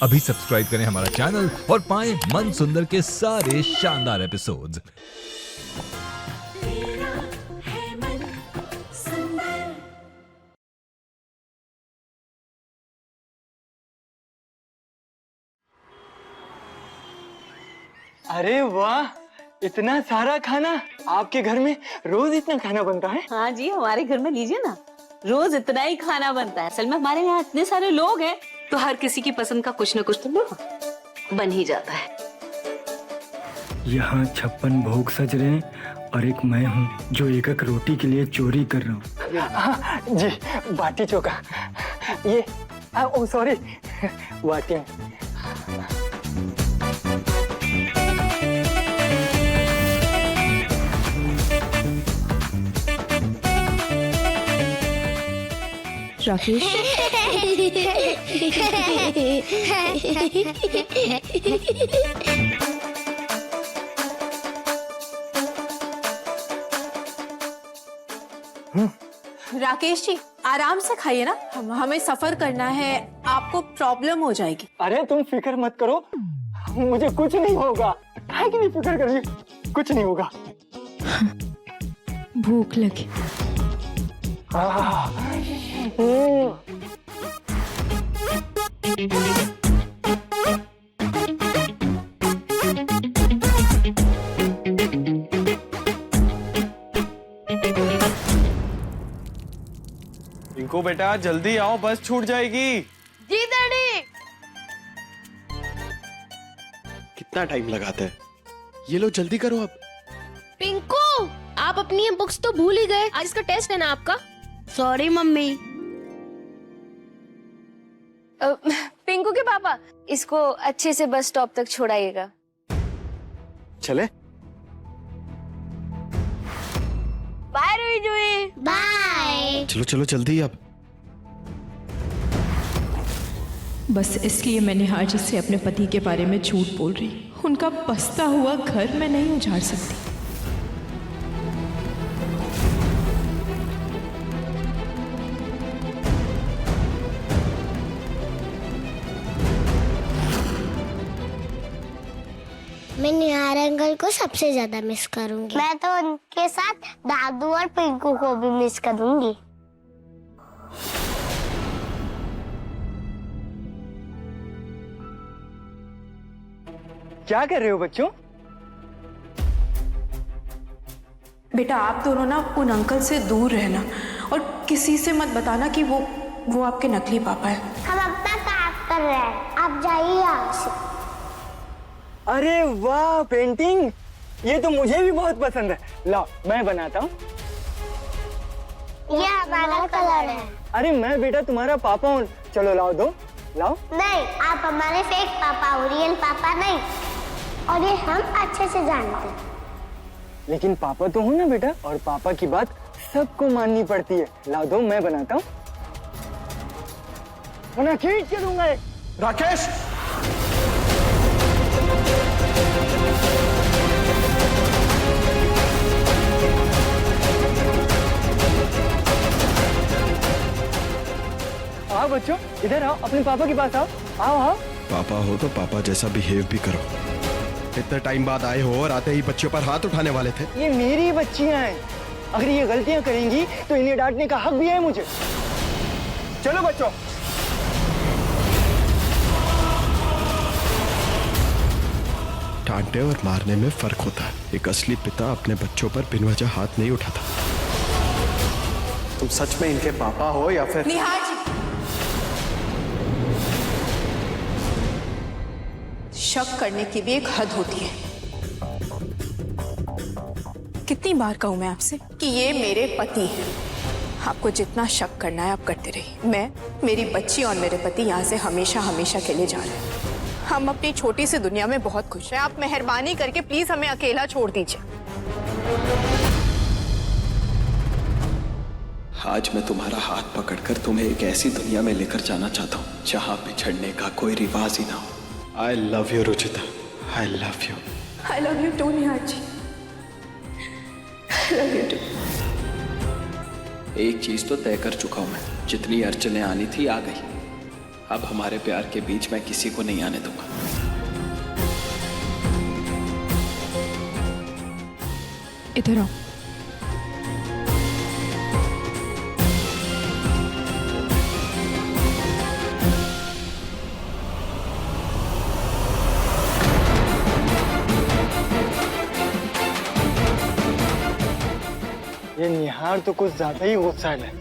अभी सब्सक्राइब करें हमारा चैनल और पाएं मन सुंदर के सारे शानदार एपिसोड्स। अरे वाह, इतना सारा खाना! आपके घर में रोज इतना खाना बनता है? हाँ जी, हमारे घर में लीजिए ना, रोज इतना ही खाना बनता है। असल में हमारे यहाँ इतने सारे लोग हैं तो हर किसी की पसंद का कुछ न कुछ तो बन ही जाता है। यहाँ 56 भोग सज रहे हैं और एक मैं हूँ जो एक एक रोटी के लिए चोरी कर रहा हूँ। जी, बाटी चोखा। ये ओ सॉरी, बाटी। राकेश, राकेश जी आराम से खाइए ना, हमें सफर करना है, आपको प्रॉब्लम हो जाएगी। अरे तुम फिक्र मत करो, मुझे कुछ नहीं होगा। काहे की नहीं फिक्र कर रही हो? कुछ नहीं होगा। भूख लगी। इनको बेटा जल्दी आओ, बस छूट जाएगी। जी डैडी। कितना टाइम लगाते हैं ये लोग, जल्दी करो अब। पिंकू, आप अपनी ये बुक्स तो भूल ही गए। आज इसका टेस्ट है ना आपका? Sorry mummy. पिंकू के पापा, इसको अच्छे से बस स्टॉप तक छोड़ाइएगा। चले बाय रुई जुई। बाय। चलो चलो जल्दी अब। बस इसलिए मैं निहार जी से अपने पति के बारे में झूठ बोल रही। उनका बसता हुआ घर मैं नहीं उजाड़ सकती। मैं निहार अंकल को सबसे ज्यादा मिस करूंगी। मैं तो उनके साथ दादू और पिंकू को भी मिस करूंगी। क्या कर रहे हो बच्चों? बेटा आप दोनों ना उन अंकल से दूर रहना और किसी से मत बताना कि वो आपके नकली पापा है। हम अपना काम कर रहे हैं, आप जाइए यहाँ से। अरे वाह, पेंटिंग! ये तो मुझे भी बहुत पसंद है। लाओ मैं बनाता हूँ। ये हमारा कलर है। अरे मैं बेटा तुम्हारा पापा हूँ। चलो लाओ, दो लाओ। नहीं, आप हमारे फेक पापा हो, रियल पापा नहीं। और ये हम अच्छे से जानते हैं। लेकिन पापा तो हूँ ना बेटा, और पापा की बात सबको माननी पड़ती है। लाओ, दो मैं बनाता हूँ, वरना खींच के दूंगा। राकेश, आओ बच्चों, इधर आओ, अपने पापा के पास आओ। आओ आओ। पापा हो तो पापा जैसा बिहेव भी करो। इतने टाइम बाद आए हो और आते ही बच्चों पर हाथ उठाने वाले थे। ये मेरी बच्चियां हैं, अगर ये गलतियां करेंगी तो इन्हें डांटने का हक भी है मुझे। चलो बच्चों। डांटने और मारने में फर्क होता है। एक असली पिता अपने बच्चों पर बिन वजह हाथ नहीं उठाता। तुम सच में इनके पापा हो या फिर? निहार जी, शक करने की भी एक हद होती है। कितनी बार कहूं मैं आपसे कि ये मेरे पति हैं। आपको जितना शक करना है आप करते रहिए। मैं, मेरी बच्ची और मेरे पति यहाँ से हमेशा हमेशा के लिए जा रहे हैं। हम अपनी छोटी सी दुनिया में बहुत खुश हैं। आप मेहरबानी करके प्लीज हमें अकेला छोड़ दीजिए। आज मैं तुम्हारा हाथ पकड़कर तुम्हें एक ऐसी दुनिया में लेकर जाना चाहता हूँ जहाँ बिछड़ने का कोई रिवाज ही ना हो। I love you Ruchita, I love you. I love you too Nihar ji, I love you too. एक चीज तो तय कर चुका हूं मैं, जितनी अड़चनें आनी थी आ गई। अब हमारे प्यार के बीच मैं किसी को नहीं आने दूंगा। इधर आओ। ये निहार तो कुछ ज्यादा ही गुस्सा है।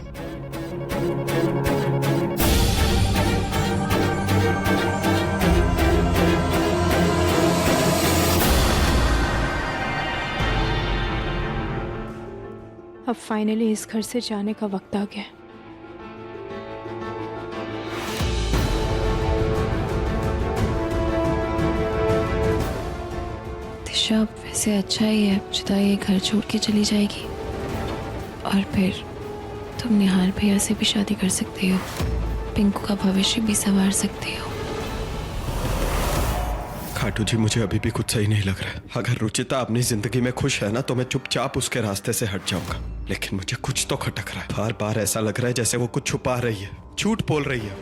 अब फाइनली इस घर से जाने का वक्त आ गया। दिशा, वैसे अच्छा ही है जुदा ये घर छोड़ के चली जाएगी और फिर तुम निहार भैया से भी शादी कर सकते हो, पिंकू का भविष्य भी संवार सकते हो। खाटू जी, मुझे अभी भी कुछ सही नहीं लग रहा है। अगर रुचिता अपनी जिंदगी में खुश है ना तो मैं चुपचाप उसके रास्ते से हट जाऊंगा, लेकिन मुझे कुछ तो खटक रहा है। बार बार ऐसा लग रहा है जैसे वो कुछ छुपा रही है, झूठ बोल रही है।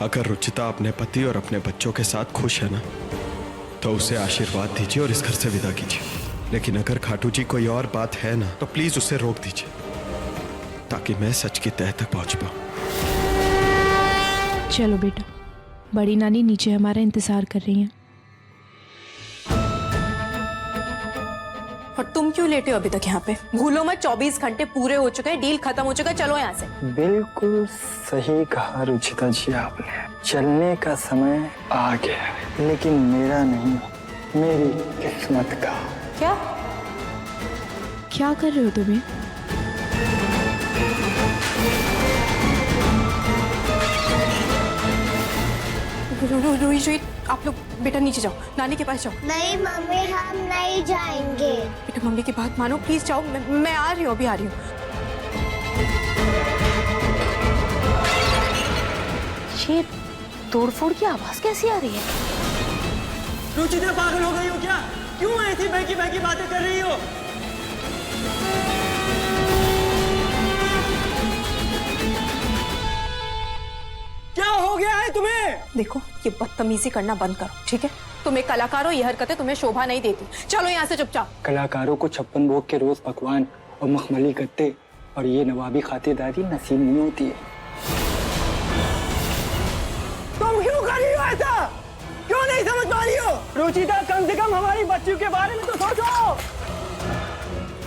अगर रुचिता अपने पति और अपने बच्चों के साथ खुश है ना तो उसे आशीर्वाद दीजिए और इस घर से विदा कीजिए। लेकिन अगर खाटू जी कोई और बात है ना तो प्लीज उसे रोक दीजिए ताकि मैं सच की तह तक पहुंच पाऊं। चलो बेटा, बड़ी नानी नीचे हमारा इंतजार कर रही हैं। और तुम क्यों लेटे हो अभी तक यहाँ पे? भूलो मत 24 घंटे पूरे हो चुके हैं, डील खत्म हो चुका है, चलो यहाँ से। बिल्कुल सही कहा रुचिता जी आपने, चलने का समय आ गया है, लेकिन मेरा नहीं, मेरी किस्मत का। क्या कर रहे हो तुम्हें? रोहित, आप लोग बेटा नीचे जाओ, नानी के पास जाओ। नहीं मम्मी, हम नहीं जाएंगे। बेटा मम्मी की बात मानो, प्लीज जाओ। मैं आ रही हूँ, अभी आ रही हूँ। ये तोड़फोड़ की आवाज कैसी आ रही है? रुचिता पागल हो गई हो क्या? क्यों ऐसी बहकी बहकी बातें कर रही हो? क्या हो गया है तुम्हें? देखो, ये बदतमीजी करना बंद करो, ठीक है? तुम एक कलाकार हो, ये हरकतें तुम्हें शोभा नहीं देती। चलो यहाँ से चुपचाप। कलाकारों को 56 भोग के रोज पकवान और मखमली गट्टे और ये नवाबी खातिरदारी नसीब नहीं होती है। तुम क्यों कर रही हो ऐसा? क्यों नहीं समझ पा रही हो? रुचिता, कम से कम हमारी बच्चियों के बारे में तो सोचो।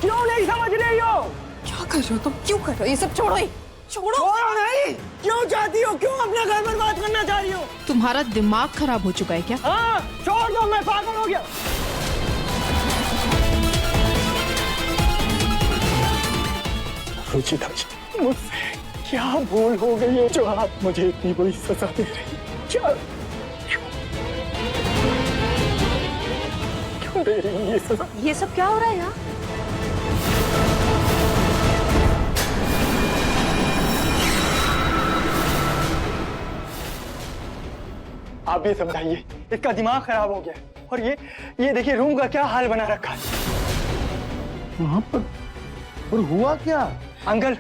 क्यों नहीं समझ रही हो? क्या कर रहे हो तुम? क्यों कर रहे हो? ये सब छोड़ो ही, छोड़ो। छोड़ो नहीं। क्यों चाहती हो? क्यों अपना घर बर्बाद करना चाह रही हो? तुम्हारा दिमाग खराब हो चुका है क्या? हाँ, छोड़ दो, मैं पागल हो गया। रुचिता जी, मुझसे क्या भूल हो गई है जो आप मुझे इतनी बड़ी सजा दे रही हैं? क्या क्यों दे रही हैं ये सजा? ये सब क्या हो रहा है यहाँ? आप भी समझाइए, इसका दिमाग खराब हो गया है। और ये देखिए रूम का क्या हाल बना रखा है। वहां पर और हुआ क्या? अंकल,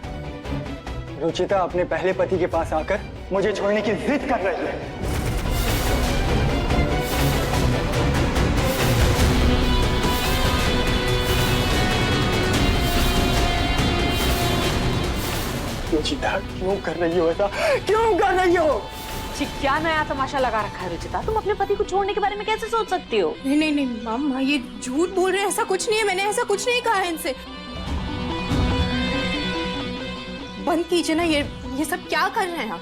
रुचिता अपने पहले पति के पास आकर मुझे छोड़ने की जिद कर रही है। रुचिता, क्यों कर रही हो ऐसा? क्यों कर रही हो? जी, क्या नया तमाशा लगा रखा है रुचिता? तुम अपने पति को छोड़ने के बारे में कैसे सोच सकती हो? नहीं नहीं नहीं मामा, ये झूठ बोल रहे हैं, ऐसा कुछ नहीं है, मैंने ऐसा कुछ नहीं कहा है इनसे। बंद कीजिए ना, ये सब क्या कर रहे हैं आप?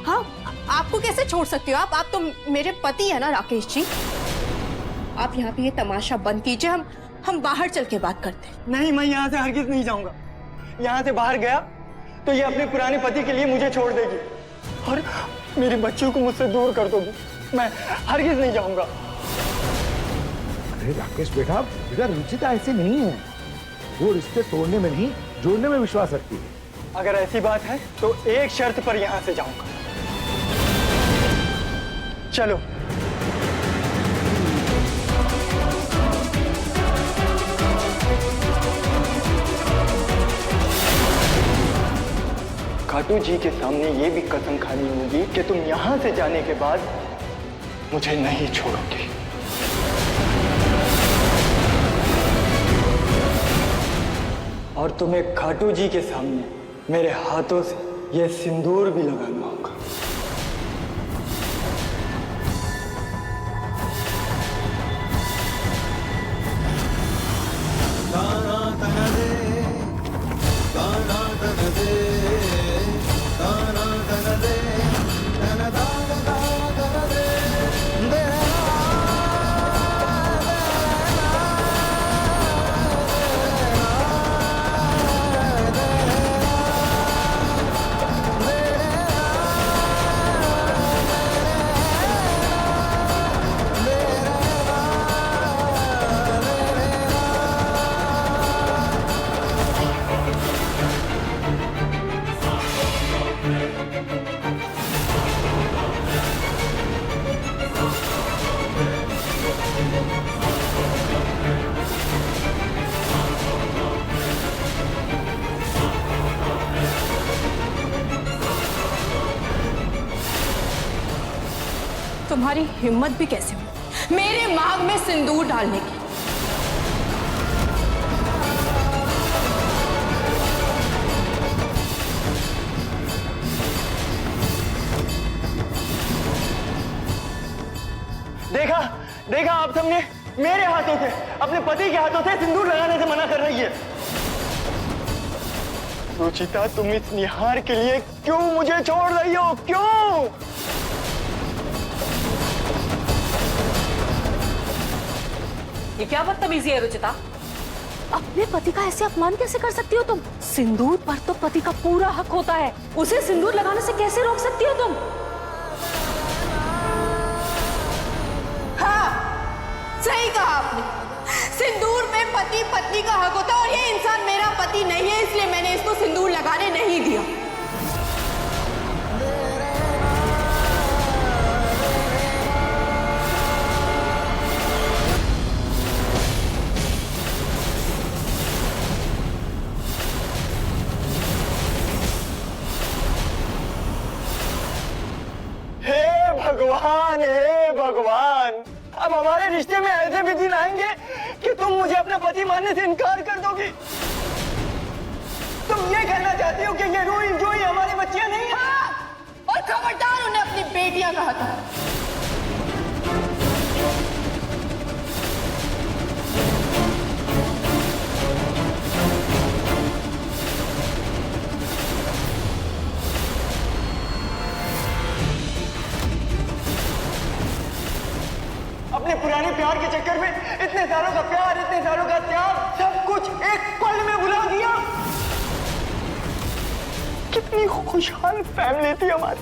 हाँ, आपको कैसे छोड़ सकती हो? आप तो मेरे पति है ना राकेश जी। आप यहाँ पे ये तमाशा बंद कीजिए, हम बाहर चल के बात करते हैं। नहीं, मैं यहाँ से हरगिज नहीं जाऊंगा। यहाँ से बाहर गया तो ये अपने पुराने पति के लिए मुझे छोड़ देगी और मेरे बच्चों को मुझसे दूर कर दोगी। मैं हरगिज नहीं जाऊंगा। अरे राकेश बेटा, रुचिता ऐसी नहीं है। वो रिश्ते तोड़ने में नहीं, जोड़ने में विश्वास रखती है। अगर ऐसी बात है तो एक शर्त पर यहाँ से जाऊंगा। चलो। खाटू जी के सामने ये भी कसम खानी होगी कि तुम यहाँ से जाने के बाद मुझे नहीं छोड़ोगे। और तुम्हें खाटू जी के सामने मेरे हाथों से ये सिंदूर भी लगाना होगा। तुम्हारी हिम्मत भी कैसे हुई मेरे मांग में सिंदूर डालने की? देखा देखा आप सबने मेरे हाथों से, अपने पति के हाथों से सिंदूर लगाने से मना कर रही है। रुचिता, तुम इस निहार के लिए क्यों मुझे छोड़ रही हो? क्यों? ये क्या बदतमीजी है रुचिता? अपने पति का ऐसे अपमान कैसे कर सकती हो तुम? सिंदूर पर तो पति का पूरा हक होता है, उसे सिंदूर लगाने से कैसे रोक सकती हो तुम? हाँ, सही कहा आपने। सिंदूर में पति पत्नी का हक होता है और ये इंसान मेरा पति नहीं है, इसलिए मैंने इसको सिंदूर लगाने नहीं दिया। भगवान, हे भगवान, अब हमारे रिश्ते में ऐसे भी दिन आएंगे कि तुम मुझे अपना पति मानने से इनकार कर दोगी। तुम ये कहना चाहती हो कि ये रूही जोई हमारी बच्चियां नहीं है? हाँ, और खबरदार उन्हें अपनी बेटियां कहा था। अपने पुराने प्यार के चक्कर में इतने सालों का प्यार, इतने सालों का त्याग, सब कुछ एक पल में भुला दिया। कितनी खुशहाल फैमिली थी हमारी।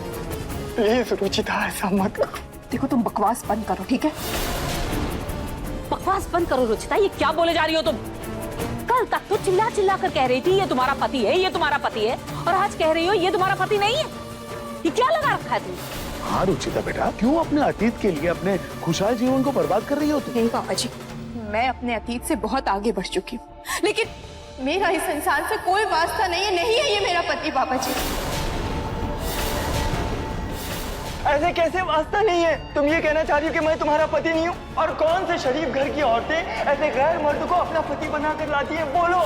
प्लीज रुचिता, ऐसा मत करो। देखो, तुम बकवास बंद करो, ठीक है? बकवास बंद करो रुचिता, ये क्या बोले जा रही हो तुम? कल तक तो चिल्ला चिल्ला कर कह रही थी ये तुम्हारा पति है, ये तुम्हारा पति है, और आज कह रही हो ये तुम्हारा पति नहीं है। ये क्या लगा रखा है तुमने? हाँ रुचिता बेटा, क्यों अपने अतीत के लिए अपने खुशहाल जीवन को बर्बाद कर रही हो तुम? नहीं पापा जी, मैं अपने अतीत से बहुत आगे बढ़ चुकी हूँ, लेकिन मेरा इस इंसान से कोई वास्ता नहीं है। नहीं है ये मेरा पति पापा जी। ऐसे कैसे वास्ता नहीं है? तुम ये कहना चाह रही हो कि मैं तुम्हारा पति नहीं हूँ? और कौन से शरीफ घर की औरतें ऐसे गैर मर्द को अपना पति बनाकर लाती है? बोलो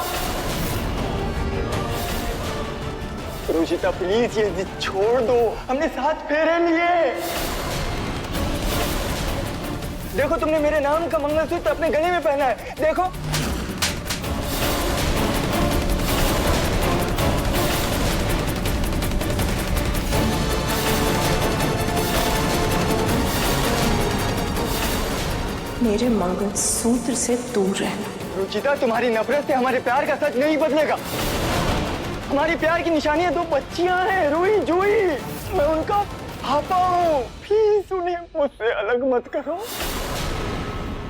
रुचिता, प्लीज ये जिद छोड़ दो। हमने 7 फेरे लिए। देखो, तुमने मेरे नाम का मंगलसूत्र अपने गले में पहना है, देखो। मेरे मंगलसूत्र से दूर रहना। रुचिता, तुम्हारी नफरत से हमारे प्यार का सच नहीं बदलेगा। हमारी प्यार की निशानियां 2 बच्चियां हैं, रूही जूही। मैं उनका पापा हूँ। प्लीज उन्हें मुझसे अलग मत करो।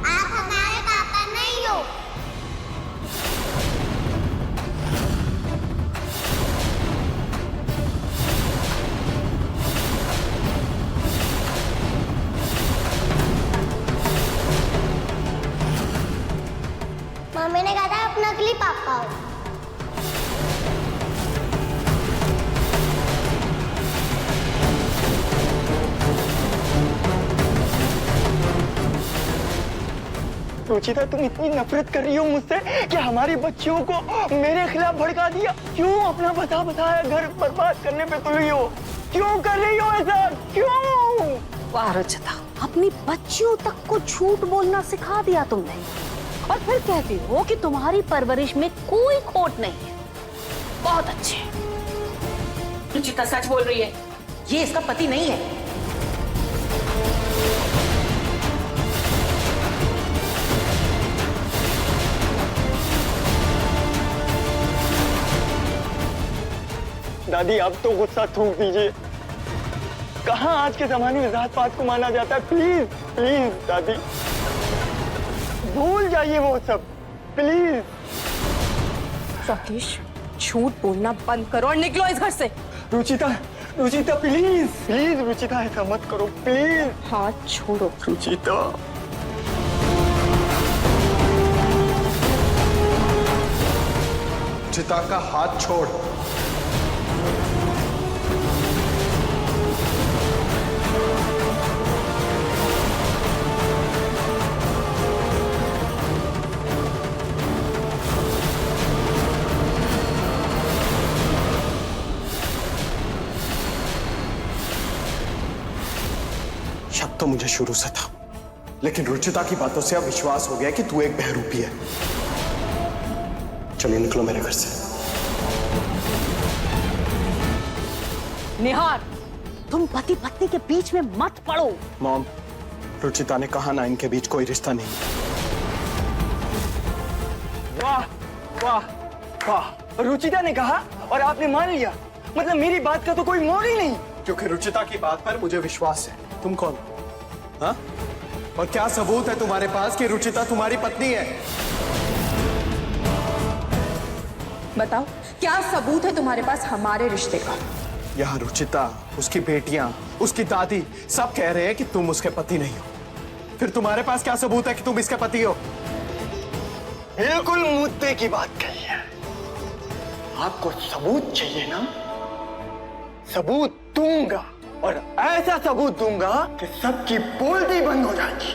आप हमारे पापा नहीं हो। मम्मी ने कहा था आप नकली पापा हो। रुचिता, तुम इतनी नफरत कर रही हो मुझसे कि हमारी बच्चियों को मेरे खिलाफ भड़का दिया। क्यों अपना बता बताया घर बर्बाद करने पे तुली हो? क्यों कर रही हो ऐसा? क्यों? वाह रुचिता, अपनी बच्चियों तक को झूठ बोलना सिखा दिया तुमने, और फिर कहती हो कि तुम्हारी परवरिश में कोई खोट नहीं है। बहुत अच्छे। रुचिता सच बोल रही है, ये इसका पति नहीं है। दादी अब तो गुस्सा थूक दीजिए। कहाँ आज के जमाने में जात पात को माना जाता है? प्लीज प्लीज दादी, भूल जाइए वो सब, प्लीज। राकेश, झूठ बोलना बंद करो और निकलो इस घर से। रुचिता, रुचिता प्लीज प्लीज, रुचिता ऐसा मत करो प्लीज। हाथ छोड़ो रुचिता। रुचिता का हाथ छोड़। शक तो मुझे शुरू से था, लेकिन रुचिता की बातों से अब विश्वास हो गया कि तू एक बहरूपी है। चलिए निकलो मेरे घर से। निहार, तुम पति पत्नी के बीच में मत पड़ो। मॉम, रुचिता ने कहा ना इनके बीच कोई रिश्ता नहीं। वाह वाह वाह, रुचिता ने कहा और आपने मान लिया? मतलब मेरी बात का तो कोई मोड़ ही नहीं। क्योंकि रुचिता की बात पर मुझे विश्वास है। तुम कौन? हाँ? और क्या सबूत है तुम्हारे पास कि रुचिता तुम्हारी पत्नी है? बताओ, क्या सबूत है तुम्हारे पास हमारे रिश्ते का? यहाँ रुचिता, उसकी बेटियां, उसकी दादी सब कह रहे हैं कि तुम उसके पति नहीं हो। फिर तुम्हारे पास क्या सबूत है कि तुम इसके पति हो? बिल्कुल मुद्दे की बात कही है। आपको सबूत चाहिए ना? सबूत दूंगा, और ऐसा सबूत दूंगा कि सबकी बोलती बंद हो जाएगी।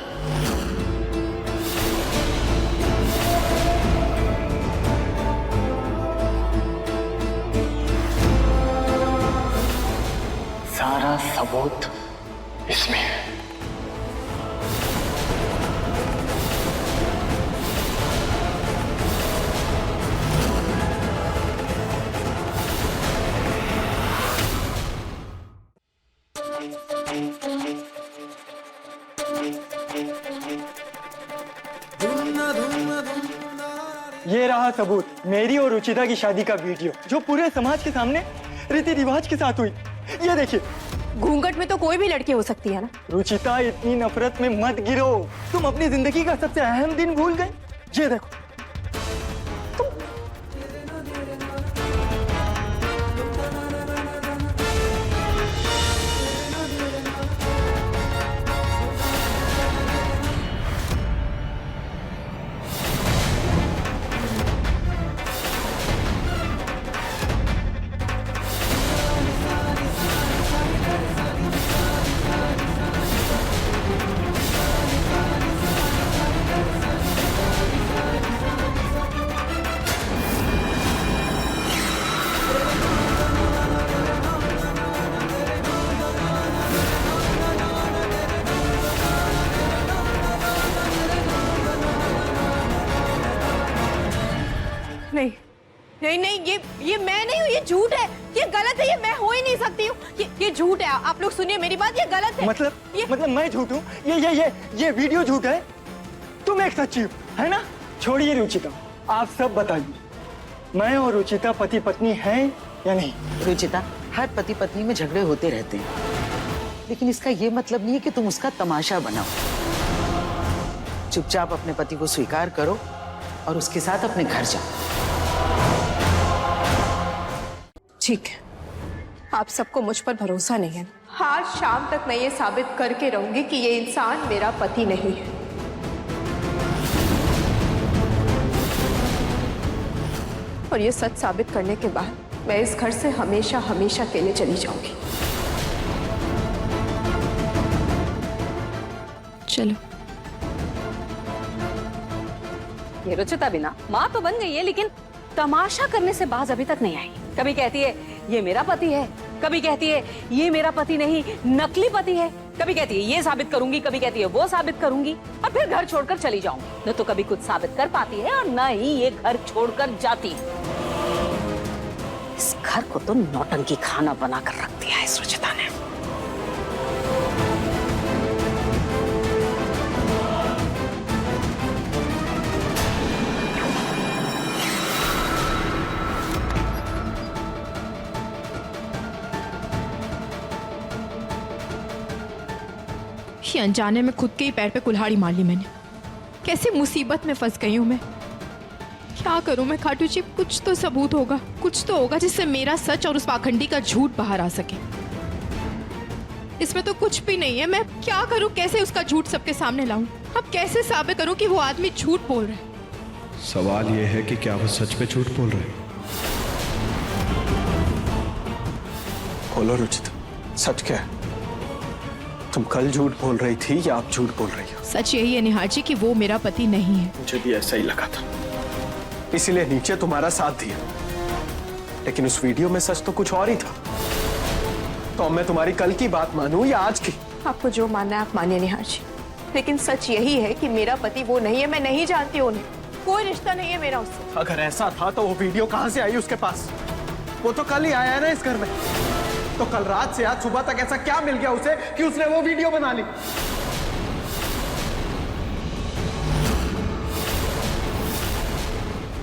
सारा सबूत इसमें है। ये रहा सबूत, मेरी और रुचिता की शादी का वीडियो, जो पूरे समाज के सामने रीति रिवाज के साथ हुई। ये देखिए। घूंघट में तो कोई भी लड़की हो सकती है ना? रुचिता, इतनी नफरत में मत गिरो। तुम अपनी जिंदगी का सबसे अहम दिन भूल गए। ये देखो। नहीं नहीं नहीं, ये मैं नहीं हूँ, ये झूठ है, ये गलत है, ये मैं हो ही नहीं सकती हूँ, ये झूठ है। आप लोग सुनिए मेरी बात, ये गलत है। मतलब मैं झूठ हूँ? ये वीडियो झूठ है? तुम एक सच्ची हो, है ना? छोड़िए रुचिता, आप सब बताइए, मैं और रुचिता पति पत्नी हैं या नहीं? रुचिता, हर पति पत्नी में झगड़े होते रहते हैं, लेकिन इसका ये मतलब नहीं है कि तुम उसका तमाशा बनाओ। चुपचाप अपने पति को स्वीकार करो और उसके साथ अपने घर जाओ। ठीक है, आप सबको मुझ पर भरोसा नहीं है। आज शाम तक मैं ये साबित करके रहूंगी कि ये इंसान मेरा पति नहीं है। और ये सच साबित करने के बाद मैं इस घर से हमेशा हमेशा के लिए चली जाऊंगी। चलो। ये रुचिता भी ना माँ तो बन गई है, लेकिन तमाशा करने से बाज अभी तक नहीं आई। कभी कहती है ये मेरा पति है, कभी कहती है ये मेरा पति नहीं नकली पति है, कभी कहती है ये साबित करूंगी, कभी कहती है वो साबित करूंगी, और फिर घर छोड़कर चली जाऊंगी। न तो कभी कुछ साबित कर पाती है और न ही ये घर छोड़कर जाती। इस घर को तो नौटंकी खाना बनाकर रख दिया है इस रुचिता ने। ये अनजाने में खुद के ही पैर पे कुल्हाड़ी मार ली मैंने। कैसी मुसीबत में फंस गई हूं मैं। क्या करूं मैं खाटू जी, कुछ तो सबूत होगा, कुछ तो होगा जिससे मेरा सच और उस पाखंडी का झूठ बाहर आ सके। इसमें तो कुछ भी नहीं है। मैं क्या करूं, कैसे उसका झूठ सबके सामने लाऊं? अब कैसे साबित करूं कि वो आदमी झूठ बोल रहा है? सवाल ये है कि क्या वो सच में झूठ बोल रहे हैं? बोलो रुचिता, सच क्या है? तुम कल झूठ बोल रही थी या आप झूठ बोल रही हो? सच यही है निहार जी कि वो मेरा पति नहीं है। मुझे भी ऐसा ही लगा था, इसीलिए नीचे तुम्हारा साथ दिया। लेकिन उस वीडियो में सच तो कुछ और ही था। तो अब मैं तुम्हारी कल की बात मानूं या आज की? आपको जो मानना है आप मानिए निहार जी, लेकिन सच यही है कि मेरा पति वो नहीं है। मैं नहीं जानती उन्हें, कोई रिश्ता नहीं है मेरा उससे। अगर ऐसा था तो वो वीडियो कहां से आई उसके पास? वो तो कल ही आया है ना इस घर में। तो कल रात से आज सुबह तक ऐसा क्या मिल गया उसे कि उसने वो वीडियो बना ली?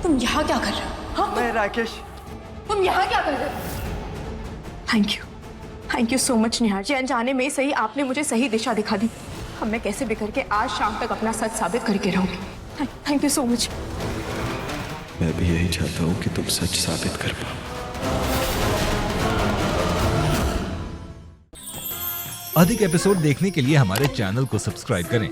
तुम यहाँ क्या कर रहे हो? हाँ? मैं राकेश, तुम यहाँ क्या कर रहे हो? थैंक यू सो मच निहार जी। अनजाने में सही आपने मुझे सही दिशा दिखा दी। अब मैं कैसे बिखर के आज शाम तक अपना सच साबित करके रहूंगी। Thank you so much. मैं भी यही चाहता हूँ कि तुम सच साबित कर पाओ। अधिक एपिसोड देखने के लिए हमारे चैनल को सब्सक्राइब करें